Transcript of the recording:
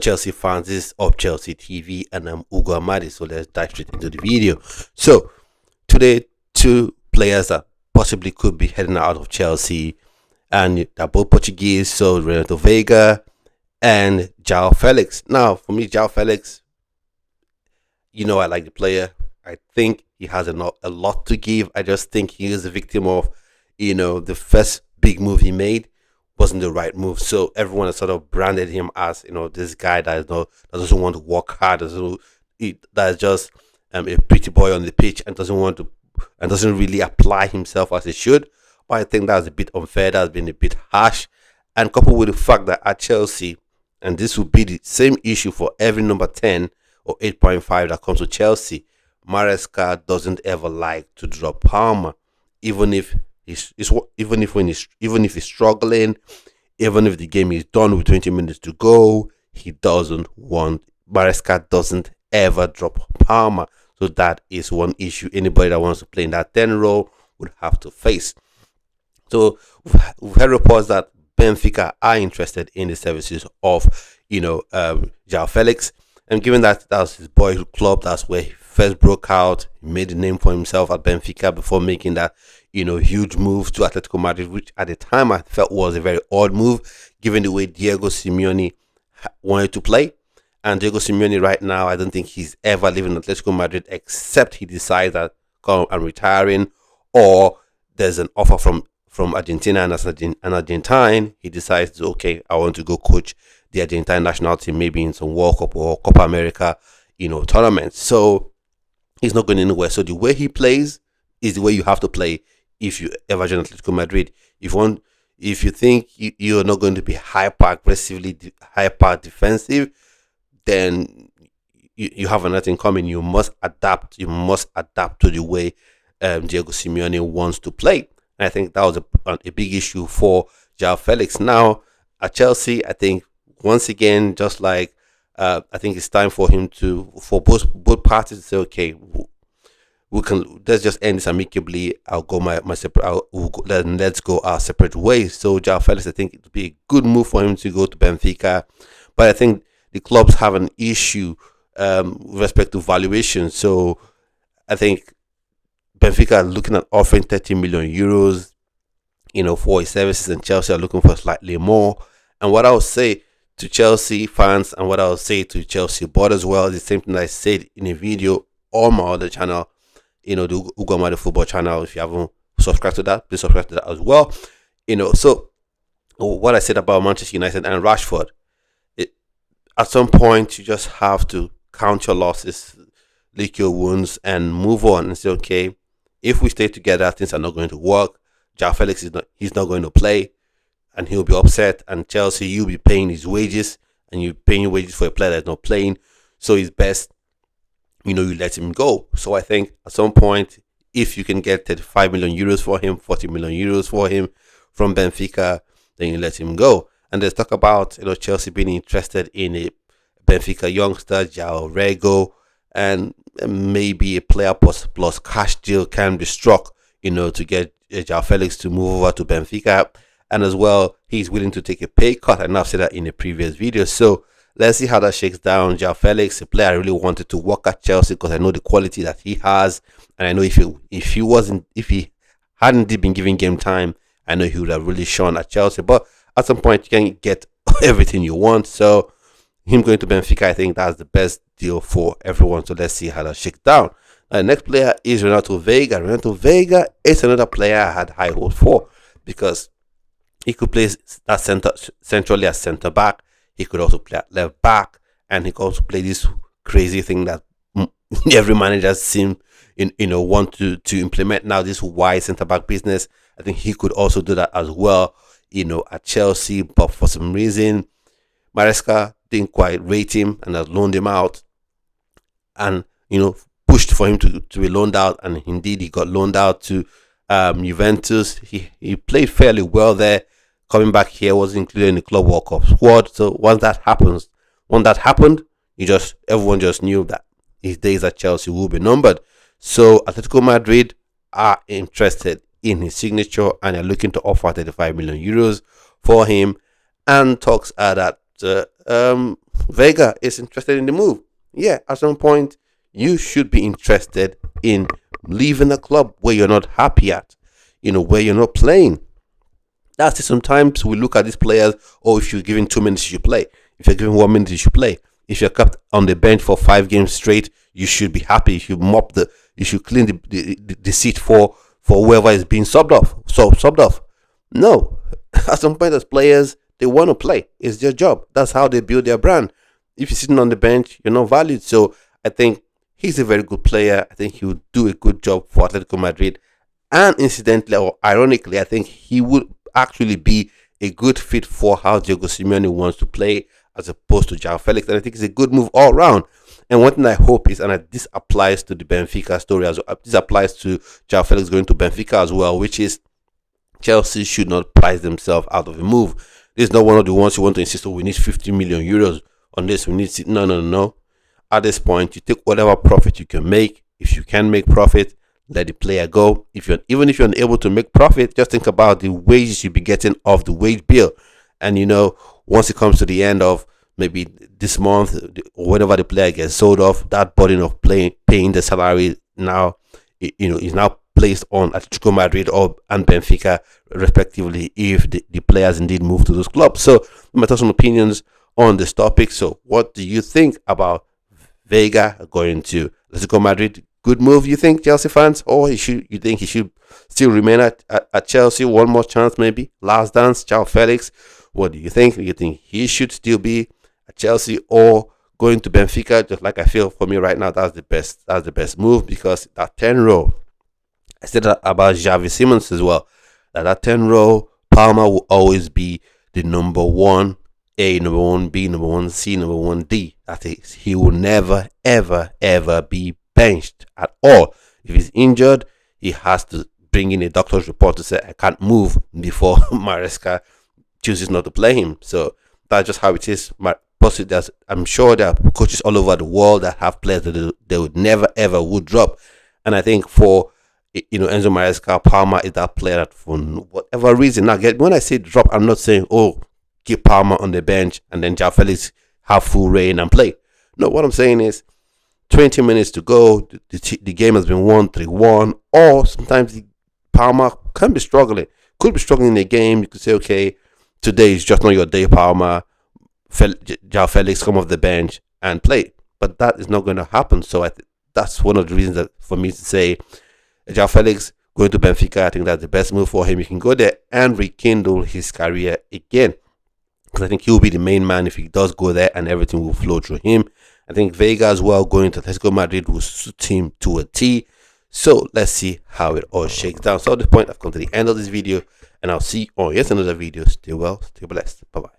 Chelsea fans, this is Up Chelsea TV, and I'm Ugo Amadi. So let's dive straight into the video. So today, two players that possibly could be heading out of Chelsea, and they're both Portuguese. So Renato Veiga and João Félix. Now, for me, João Félix, I like the player. I think he has a lot to give. I just think he is a victim of, the first big move he made wasn't the right move. So everyone has sort of branded him as, this guy that doesn't want to work hard, that's just a pretty boy on the pitch and doesn't really apply himself as he should. But I think that's a bit unfair. That's been a bit harsh, and coupled with the fact that at Chelsea, and this will be the same issue for every number 10 or 8.5 that comes to Chelsea, Maresca doesn't ever like to drop Palmer, even if he's struggling, even if the game is done with 20 minutes to go. Maresca doesn't ever drop Palmer. So that is one issue anybody that wants to play in that 10 role would have to face. So we've heard reports that Benfica are interested in the services of João Félix, and given that was his boyhood club, that's where he first broke out. He made a name for himself at Benfica before making that huge move to Atletico Madrid, which at the time I felt was a very odd move given the way Diego Simeone wanted to play. And Diego Simeone right now, I don't think he's ever leaving Atletico Madrid except he decides that I'm retiring, or there's an offer from Argentina, and as an Argentine, he decides, okay, I want to go coach the Argentine national team, maybe in some World Cup or Copa America, tournaments. So he's not going anywhere. So the way he plays is the way you have to play if you ever join Atletico Madrid. If you think you're not going to be hyper defensive, then you have nothing coming. You must adapt. You must adapt to the way Diego Simeone wants to play. And I think that was a big issue for João Félix. Now at Chelsea, I think once again, just like I think it's time for both parties to say, okay, let's just end this amicably. I'll go my separate. Let's go our separate ways. So João Félix, I think it would be a good move for him to go to Benfica, but I think the clubs have an issue with respect to valuation. So I think Benfica are looking at offering 30 million euros, for his services, and Chelsea are looking for slightly more. And what I would say to Chelsea fans, and what I would say to Chelsea board as well, is the same thing I said in a video on my other channel, the Ugo Amadi Football channel. If you haven't subscribed to that, please subscribe to that as well. So what I said about Manchester United and Rashford, at some point you just have to count your losses, lick your wounds, and move on and say, okay, if we stay together, things are not going to work. João Félix he's not going to play, and he'll be upset. And Chelsea, you'll be paying his wages, and you're paying wages for a player that's not playing. So it's best, you let him go. So I think at some point, if you can get 35 million euros for him, 40 million euros for him from Benfica, then you let him go. And there's talk about Chelsea being interested in a Benfica youngster, João Rego, and maybe a player plus cash deal can be struck, to get João Félix to move over to Benfica. And as well, he's willing to take a pay cut, and I've said that in a previous video. So let's see how that shakes down. João Félix, a player I really wanted to work at Chelsea because I know the quality that he has, and I know if he hadn't been given game time, I know he would have really shone at Chelsea. But at some point, you can get everything you want. So him going to Benfica, I think that's the best deal for everyone. So let's see how that shakes down. The next player is Renato Veiga. Renato Veiga is another player I had high hopes for because he could play that centrally as centre back. He could also play at left back, and he could also play this crazy thing that every manager seems want to implement now, this wide centre back business. I think he could also do that as well, at Chelsea. But for some reason, Maresca didn't quite rate him and has loaned him out, and pushed for him to be loaned out, and indeed he got loaned out to Juventus. He played fairly well there. Coming back here, was included in the Club World Cup squad. So once that happened, everyone just knew that his days at Chelsea will be numbered. So Atletico Madrid are interested in his signature, and are looking to offer 35 million euros for him. And talks are that Veiga is interested in the move. Yeah, at some point, you should be interested in leaving a club where you're not happy at, where you're not playing. That's it. Sometimes we look at these players, oh, if you're giving 2 minutes, you should play. If you're giving 1 minute, you should play. If you're kept on the bench for 5 games straight, you should be happy. You should clean the seat for whoever is being subbed off. No, at some point, as players, they want to play. It's their job. That's how they build their brand. If you're sitting on the bench, you're not valued. So I think he's a very good player. I think he would do a good job for Atletico Madrid. And incidentally, or ironically, I think he would actually be a good fit for how Diego Simeone wants to play as opposed to João Félix. And I think it's a good move all around. And one thing I hope is, and this applies to the Benfica story as well, this applies to João Félix going to Benfica as well, which is Chelsea should not price themselves out of a move. This is not one of the ones you want to insist, oh, we need 50 million euros on this. We need no. At this point, you take whatever profit you can make. If you can make profit, let the player go. Even if you're unable to make profit, just think about the wages you'll be getting off the wage bill. And once it comes to the end of maybe this month or whenever the player gets sold off, that burden of paying the salary now, is now placed on Atletico Madrid and Benfica, respectively, if the players indeed move to those clubs. So, my thoughts and opinions on this topic. So, what do you think about Veiga going to Atletico Madrid? Good move, you think, Chelsea fans? Or you think he should still remain at Chelsea? One more chance, maybe? Last dance, João Félix. What do you think? Do you think he should still be at Chelsea or going to Benfica? Just like I feel for me right now, that's the best move, because that 10 row, I said that about Xavi Simons as well, that 10 row, Palmer will always be the number 1A, number 1B, number 1C, number 1D. That is, he will never, ever, ever be benched at all. If he's injured, he has to bring in a doctor's report to say, I can't move, before Maresca chooses not to play him. So that's just how it is. I'm sure there are coaches all over the world that have players that they would never, ever would drop. And I think for Enzo Maresca, Palmer is that player that, for whatever reason, now when I say drop, I'm not saying, oh, keep Palmer on the bench and then João Félix have full reign and play. No, what I'm saying is 20 minutes to go, the game has been won 3-1, or sometimes Palmer could be struggling in the game. You could say, okay, today is just not your day, Palmer. João Félix, come off the bench and play. But that is not going to happen. So that's one of the reasons that for me to say João Félix going to Benfica, I think that's the best move for him. He can go there and rekindle his career again, because I think he'll be the main man if he does go there, and everything will flow through him. I think Veiga as well going to Atletico Madrid will suit him to a T. So let's see how it all shakes down. So at this point, I've come to the end of this video, and I'll see you on yet another video. Stay well, stay blessed. Bye bye.